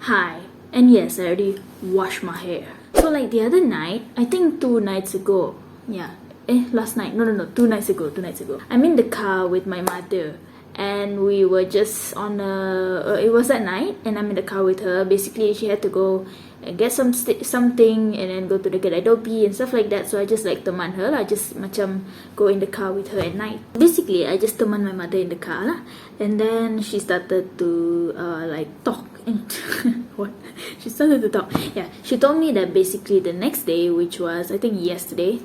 Hi, and yes, I already washed my hair. So like the other night, I think 2 nights ago, last night, no, 2 nights ago, I'm in the car with my mother, and we were just on it was at night, and I'm in the car with her. Basically, she had to go and get something, and then go to the kedai Dobi and stuff like that. So I just like teman her lah, just macam go in the car with her at night. Basically, I just teman my mother in the car lah, and then she started to like talk. What? She started to talk. Yeah, she told me that basically the next day, which was I think yesterday,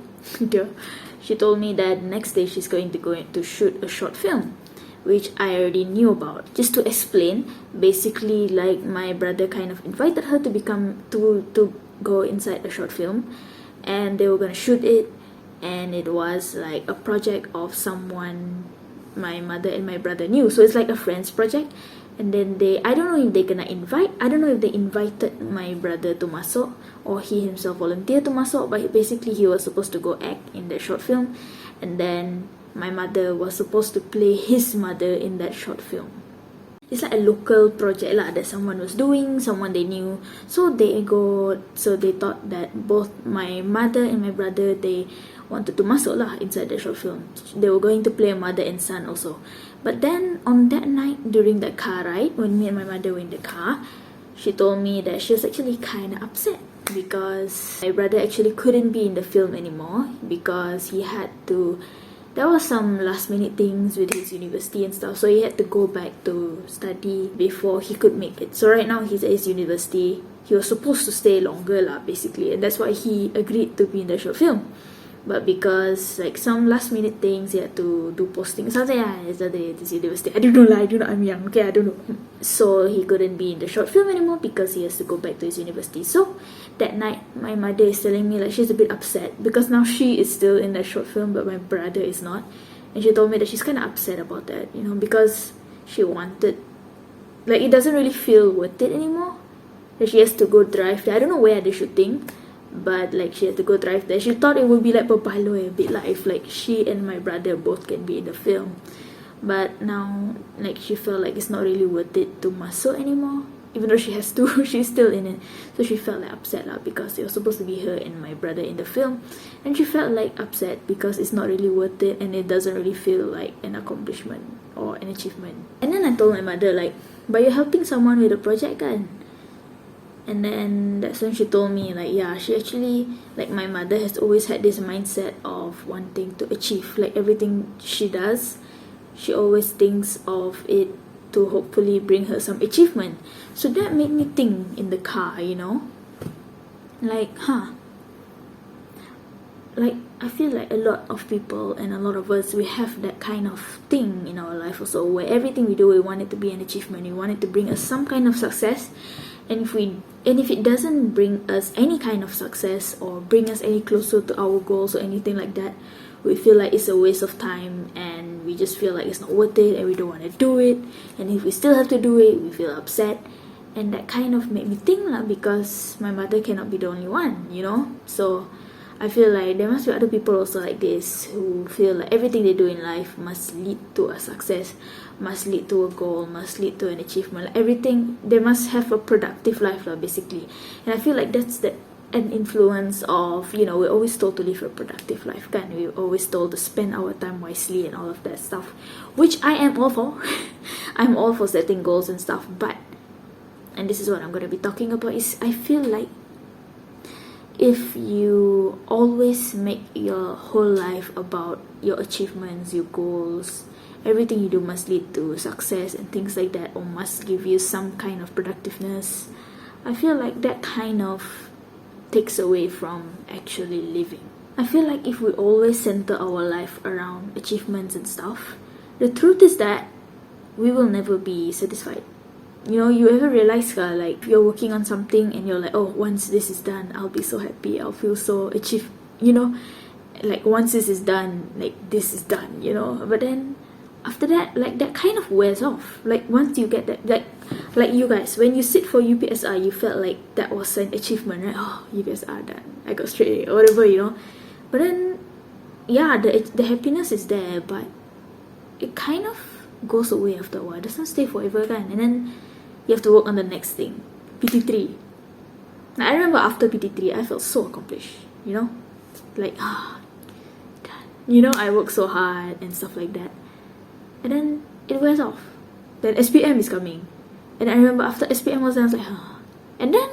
she told me that next day she's going to shoot a short film, which I already knew about. Just to explain, basically like my brother kind of invited her to go inside a short film, and they were gonna shoot it, and it was like a project of someone my mother and my brother knew. So it's like a friend's project. And then I don't know if they invited my brother to masuk, or he himself volunteered to masuk, but basically he was supposed to go act in the short film, and then my mother was supposed to play his mother in that short film. It's like a local project lah that someone was doing, someone they knew. So they thought that both my mother and my brother, they wanted to masuk lah inside the short film. They were going to play a mother and son also. But then on that night during that car ride, when me and my mother were in the car, she told me that she was actually kind of upset because my brother actually couldn't be in the film anymore because he had to. There was some last minute things with his university and stuff, so he had to go back to study before he could make it. So right now he's at his university. He was supposed to stay longer lah, basically, and that's why he agreed to be in the short film. But because like some last minute things, he had to do posting something. It's at this university. I don't know, I'm young. Okay, I don't know. So he couldn't be in the short film anymore because he has to go back to his university. So that night, my mother is telling me like she's a bit upset because now she is still in that short film, but my brother is not. And she told me that she's kind of upset about that, because she wanted, like, it doesn't really feel worth it anymore. That she has to go drive there. I don't know where they're shooting, but like she had to go drive there. She thought it would be like papaloy a bit, like if like she and my brother both can be in the film. But now like she felt like it's not really worth it to masuk anymore, even though she has to. She's still in it. So she felt like upset lah because it was supposed to be her and my brother in the film, and she felt like upset because it's not really worth it, and it doesn't really feel like an accomplishment or an achievement. And then I told my mother like, but you're helping someone with a project kan? And then that's when she told me like, yeah, she actually, like, my mother has always had this mindset of wanting to achieve. Like everything she does, she always thinks of it to hopefully bring her some achievement. So that made me think in the car, like, like I feel like a lot of people and a lot of us, we have that kind of thing in our life also, where everything we do, we want it to be an achievement. We want it to bring us some kind of success. And if it doesn't bring us any kind of success or bring us any closer to our goals or anything like that, we feel like it's a waste of time, and we just feel like it's not worth it, and we don't want to do it. And if we still have to do it, we feel upset. And that kind of made me think lah, because my mother cannot be the only one, So I feel like there must be other people also like this, who feel like everything they do in life must lead to a success, must lead to a goal, must lead to an achievement. Like everything, they must have a productive life lah, basically. And I feel like that's an influence of, we're always told to live a productive life, kan? We're always told to spend our time wisely and all of that stuff, which I am all for. I'm all for setting goals and stuff, but, and this is what I'm going to be talking about, is I feel like if you always make your whole life about your achievements, your goals, everything you do must lead to success and things like that, or must give you some kind of productiveness, I feel like that kind of takes away from actually living. I feel like if we always center our life around achievements and stuff, the truth is that we will never be satisfied. You ever realize like if you're working on something and you're like, oh, once this is done, I'll be so happy, I'll feel so achieved, like once this is done, like this is done, but then after that, like that kind of wears off. Like once you get that, like you guys, when you sit for UPSR, you felt like that was an achievement, right? Oh, UPSR done, I got straight A or whatever, but then yeah, the happiness is there, but it kind of goes away after a while. It doesn't stay forever, kan? And then you have to work on the next thing. PT3. Now, I remember after PT3, I felt so accomplished, you know? Like, done. You know, I worked so hard and stuff like that. And then it wears off. Then SPM is coming. And I remember after SPM was done, I was like, And then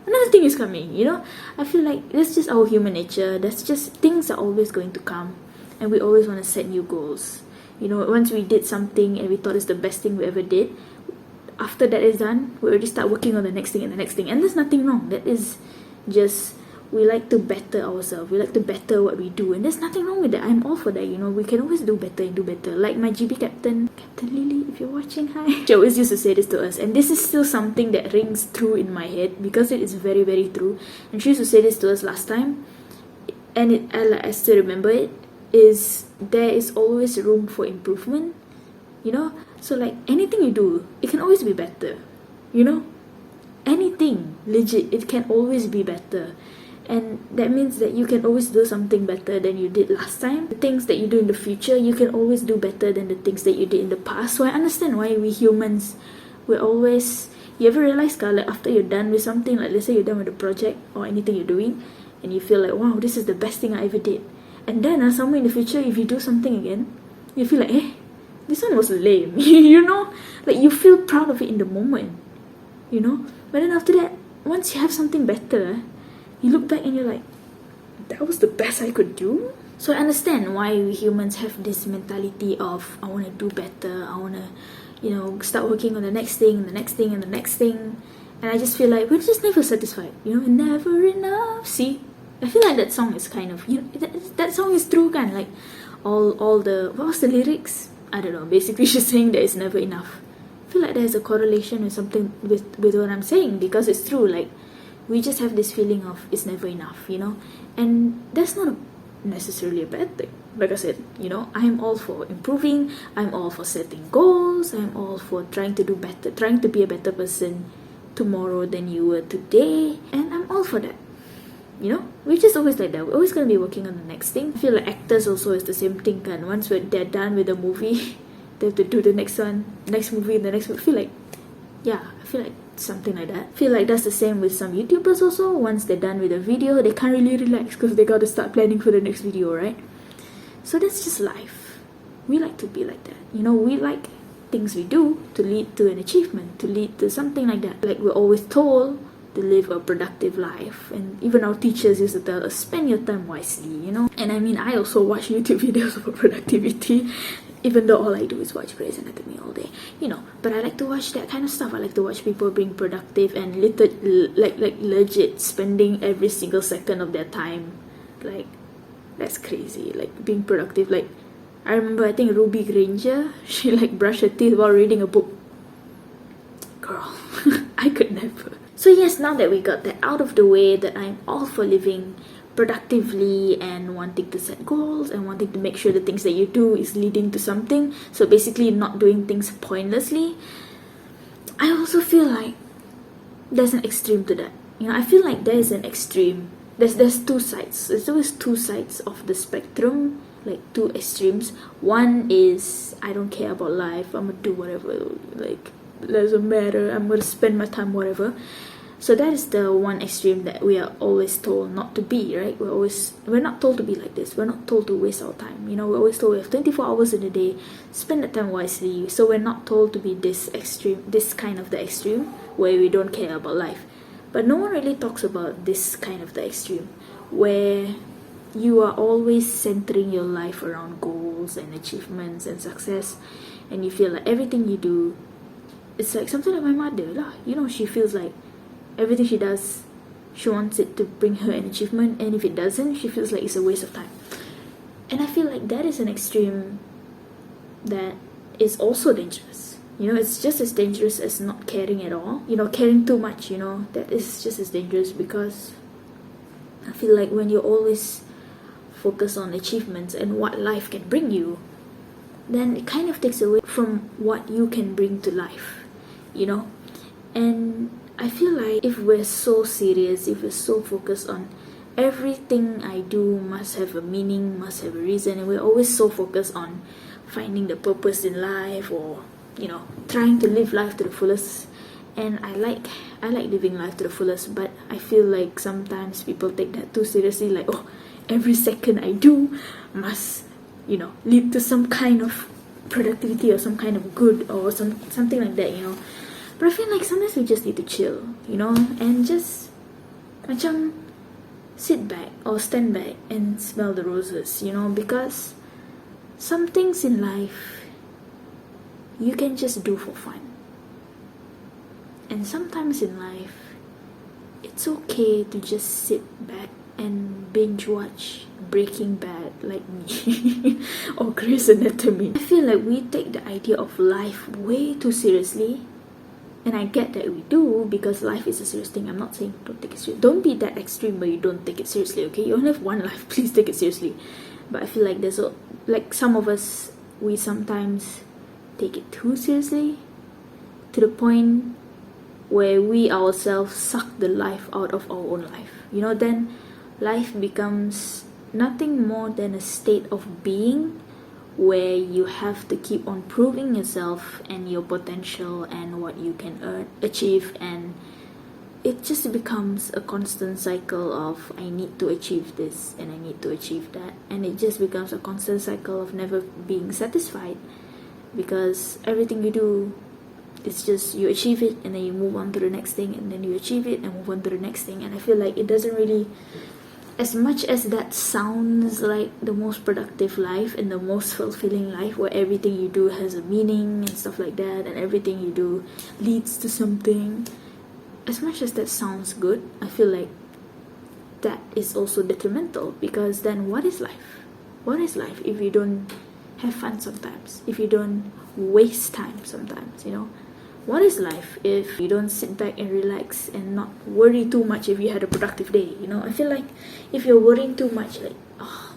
another thing is coming, you know? I feel like that's just our human nature. That's just, things are always going to come. And we always want to set new goals. You know, once we did something and we thought it's the best thing we ever did, after that is done, we already start working on the next thing and the next thing. And there's nothing wrong. That is just, we like to better ourselves. We like to better what we do. And there's nothing wrong with that. I'm all for that, you know. We can always do better and do better. Like my GB captain, Captain Lily, if you're watching, hi. She always used to say this to us. And this is still something that rings true in my head because it is very, very true. And she used to say this to us last time. And I still remember it. Is there is always room for improvement, you know? So like anything you do, it can always be better, you know? Anything, legit, it can always be better. And that means that you can always do something better than you did last time. The things that you do in the future, you can always do better than the things that you did in the past. So I understand why we humans, we're always, you ever realize, like after you're done with something, like let's say you're done with a project or anything you're doing, and you feel like, wow, this is the best thing I ever did. And then somewhere in the future, if you do something again, you feel like, this one was lame, you know? Like you feel proud of it in the moment, you know? But then after that, once you have something better, you look back and you're like, that was the best I could do? So I understand why we humans have this mentality of, I want to do better, I want to, you know, start working on the next thing, the next thing, and the next thing. And I just feel like we're just never satisfied, you know? Never enough, see? I feel like that song is kind of, you know, that song is true, kind like all the, what was the lyrics? I don't know, basically she's saying that it's never enough. I feel like there's a correlation with something with what I'm saying, because it's true, like we just have this feeling of it's never enough, you know? And that's not necessarily a bad thing. Like I said, you know, I'm all for improving, I'm all for setting goals, I'm all for trying to do better, trying to be a better person tomorrow than you were today, and I'm all for that. You know, we're just always like that. We're always going to be working on the next thing. I feel like actors also is the same thing, and once they're done with the movie, they have to do the next one, next movie, the next movie. I feel like something like that. I feel like that's the same with some YouTubers also. Once they're done with a video, they can't really relax because they got to start planning for the next video, right? So that's just life. We like to be like that. You know, we like things we do to lead to an achievement, to lead to something like that. Like we're always told to live a productive life, and even our teachers used to tell us, spend your time wisely, you know? And I mean, I also watch YouTube videos about productivity, even though all I do is watch Grey's Anatomy all day, you know? But I like to watch that kind of stuff. I like to watch people being productive and like legit spending every single second of their time. Like, that's crazy, like being productive. Like, I remember, I think Ruby Granger, she like brushed her teeth while reading a book. Girl, I could never. So yes, now that we got that out of the way, that I'm all for living productively and wanting to set goals and wanting to make sure the things that you do is leading to something, so basically not doing things pointlessly, I also feel like there's an extreme to that. You know, I feel like there is an extreme. There's two sides. There's always two sides of the spectrum, like two extremes. One is, I don't care about life, I'm gonna do whatever, like doesn't matter, I'm gonna spend my time whatever. So that is the one extreme that we are always told not to be, right? We're not told to be like this. We're not told to waste our time. You know, we're always told we have 24 hours in a day, spend that time wisely. So we're not told to be this extreme, this kind of the extreme where we don't care about life. But no one really talks about this kind of the extreme where you are always centering your life around goals and achievements and success, and you feel like everything you do, it's like something like my mother lah. You know, she feels like everything she does, she wants it to bring her an achievement, and if it doesn't, she feels like it's a waste of time. And I feel like that is an extreme that is also dangerous. You know, it's just as dangerous as not caring at all. You know, caring too much, you know, that is just as dangerous, because I feel like when you always focus on achievements and what life can bring you, then it kind of takes away from what you can bring to life, you know? And I feel like if we're so serious, if we're so focused on everything I do must have a meaning, must have a reason, and we're always so focused on finding the purpose in life, or, you know, trying to live life to the fullest, and I like living life to the fullest, but I feel like sometimes people take that too seriously, like, oh, every second I do must, lead to some kind of productivity or some kind of good or something like that, But I feel like sometimes we just need to chill, and just macam sit back or stand back and smell the roses, because some things in life you can just do for fun. And sometimes in life, it's okay to just sit back and binge watch Breaking Bad like me or Grey's Anatomy. I feel like we take the idea of life way too seriously. And I get that we do, because life is a serious thing. I'm not saying don't take it seriously. Don't be that extreme where you don't take it seriously, okay? You only have one life, please take it seriously. But I feel like some of us, we sometimes take it too seriously, to the point where we ourselves suck the life out of our own life. Then life becomes nothing more than a state of being where you have to keep on proving yourself and your potential and what you can achieve, and it just becomes a constant cycle of I need to achieve this and I need to achieve that, and it just becomes a constant cycle of never being satisfied, because everything you do, it's just you achieve it and then you move on to the next thing, and then you achieve it and move on to the next thing. And I feel like it doesn't really, as much as that sounds like the most productive life and the most fulfilling life, where everything you do has a meaning and stuff like that, and everything you do leads to something, as much as that sounds good, I feel like that is also detrimental, because then what is life? What is life if you don't have fun sometimes? If you don't waste time sometimes, What is life if you don't sit back and relax and not worry too much if you had a productive day? I feel like if you're worrying too much, like, oh,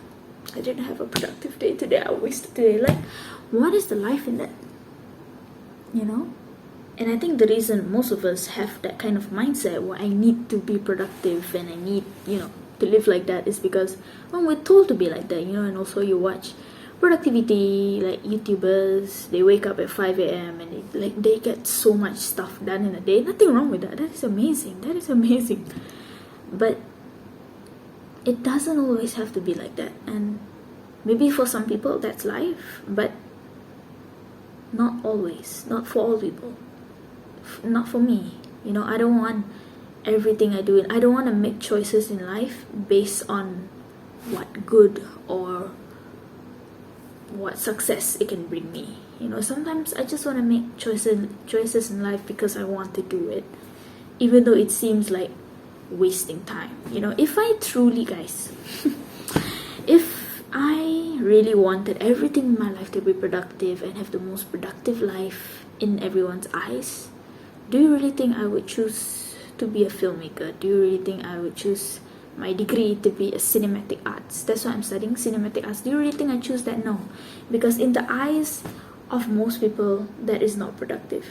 I didn't have a productive day today, I wasted today. Like, what is the life in that? And I think the reason most of us have that kind of mindset where I need to be productive and I need, to live like that, is because, well, we're told to be like that, and also you watch productivity, like YouTubers, they wake up at 5 a.m. and they get so much stuff done in a day. Nothing wrong with that. That is amazing. But it doesn't always have to be like that. And maybe for some people that's life, but not always. Not for all people. Not for me. I don't want everything I do. I don't want to make choices in life based on what good or what success it can bring me. Sometimes I just want to make choices in life because I want to do it, even though it seems like wasting time. If I truly, guys, if I really wanted everything in my life to be productive and have the most productive life in everyone's eyes, do you really think I would choose to be a filmmaker? Do you really think I would choose my degree to be a cinematic arts? That's why I'm studying cinematic arts. Do you really think I choose that? No. Because in the eyes of most people, that is not productive.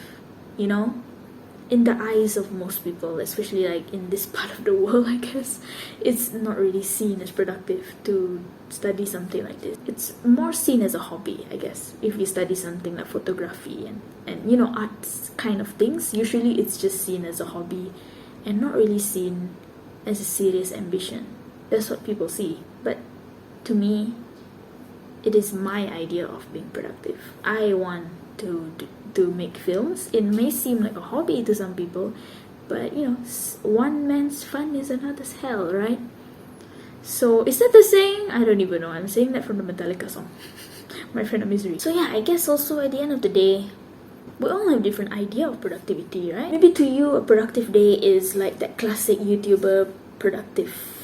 In the eyes of most people, especially like in this part of the world, I guess, it's not really seen as productive to study something like this. It's more seen as a hobby, I guess. If you study something like photography and arts kind of things, usually it's just seen as a hobby and not really seen as a serious ambition. That's what people see. But to me, it is my idea of being productive. I want to make films. It may seem like a hobby to some people, but one man's fun is another's hell, right? So is that the saying? I don't even know. I'm saying that from the Metallica song, My Friend of Misery. So yeah, I guess also at the end of the day, we all have different idea of productivity, right? Maybe to you, a productive day is like that classic YouTuber productive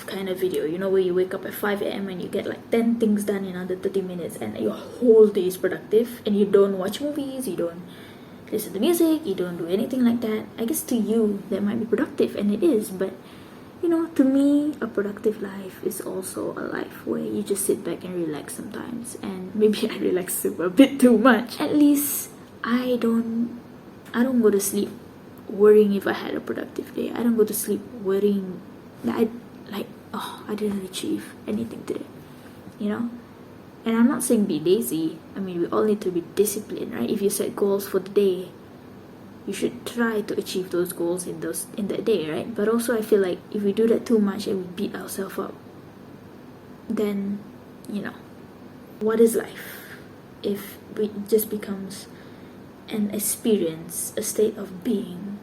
kind of video, where you wake up at 5 a.m. and you get like 10 things done in under 30 minutes and your whole day is productive, and you don't watch movies, you don't listen to music, you don't do anything like that. I guess to you, that might be productive, and it is, but to me, a productive life is also a life where you just sit back and relax sometimes. And maybe I relax a bit too much. At least I don't go to sleep worrying if I had a productive day. I don't go to sleep worrying that I didn't achieve anything today, And I'm not saying be lazy. I mean, we all need to be disciplined, right? If you set goals for the day, you should try to achieve those goals in that day, right? But also I feel like if we do that too much and we beat ourselves up, then what is life if it just becomes an experience, a state of being,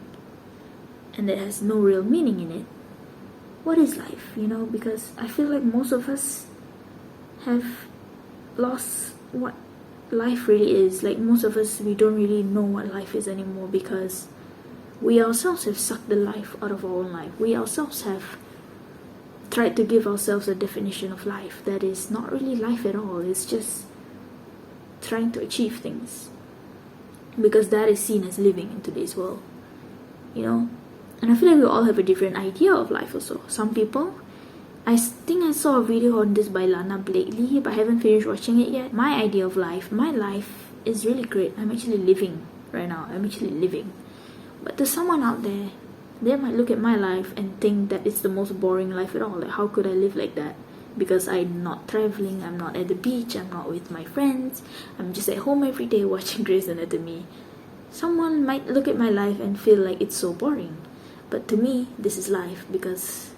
and that has no real meaning in it? What is life? Because I feel like most of us have lost what life really is. Like, most of us, we don't really know what life is anymore, because we ourselves have sucked the life out of our own life. We ourselves have tried to give ourselves a definition of life that is not really life at all. It's just trying to achieve things, because that is seen as living in today's world, and I feel like we all have a different idea of life also. Some people, I think I saw a video on this by Lana lately, but I haven't finished watching it yet. My idea of life, my life is really great. I'm actually living right now. I'm actually living. But to someone out there, they might look at my life and think that it's the most boring life at all. Like, how could I live like that? Because I'm not traveling, I'm not at the beach, I'm not with my friends, I'm just at home every day watching Grey's Anatomy. Someone might look at my life and feel like it's so boring. But to me, this is life, because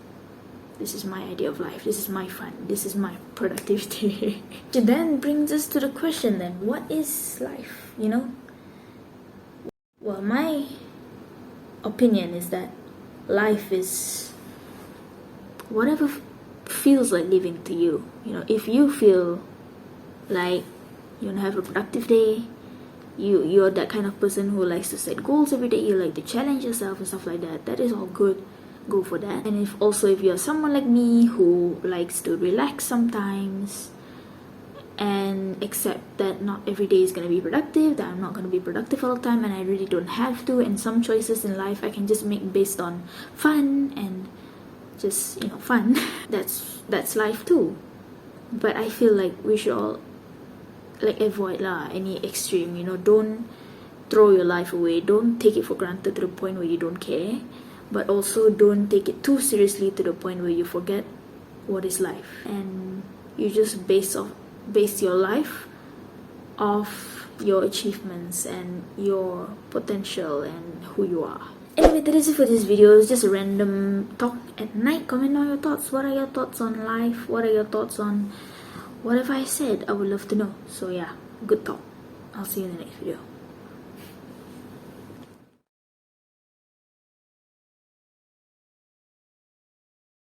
this is my idea of life. This is my fun. This is my productivity. Which then brings us to the question then, what is life, Well, my opinion is that life is whatever feels like living to you. If you feel like you want to have a productive day, you're that kind of person who likes to set goals every day, you like to challenge yourself and stuff like that, that is all good. Go for that. And if you're someone like me who likes to relax sometimes and accept that not every day is going to be productive, that I'm not going to be productive all the time, and I really don't have to, and some choices in life I can just make based on fun and just fun. that's life too. But I feel like we should all avoid any extreme. Don't throw your life away, don't take it for granted to the point where you don't care, but also don't take it too seriously to the point where you forget what is life, and you just base your life off your achievements and your potential and who you are. Anyway, that is it for this video. It's just a random talk at night. Comment on your thoughts. What are your thoughts on life? What are your thoughts on whatever I said? I would love to know. So yeah, good talk. I'll see you in the next video.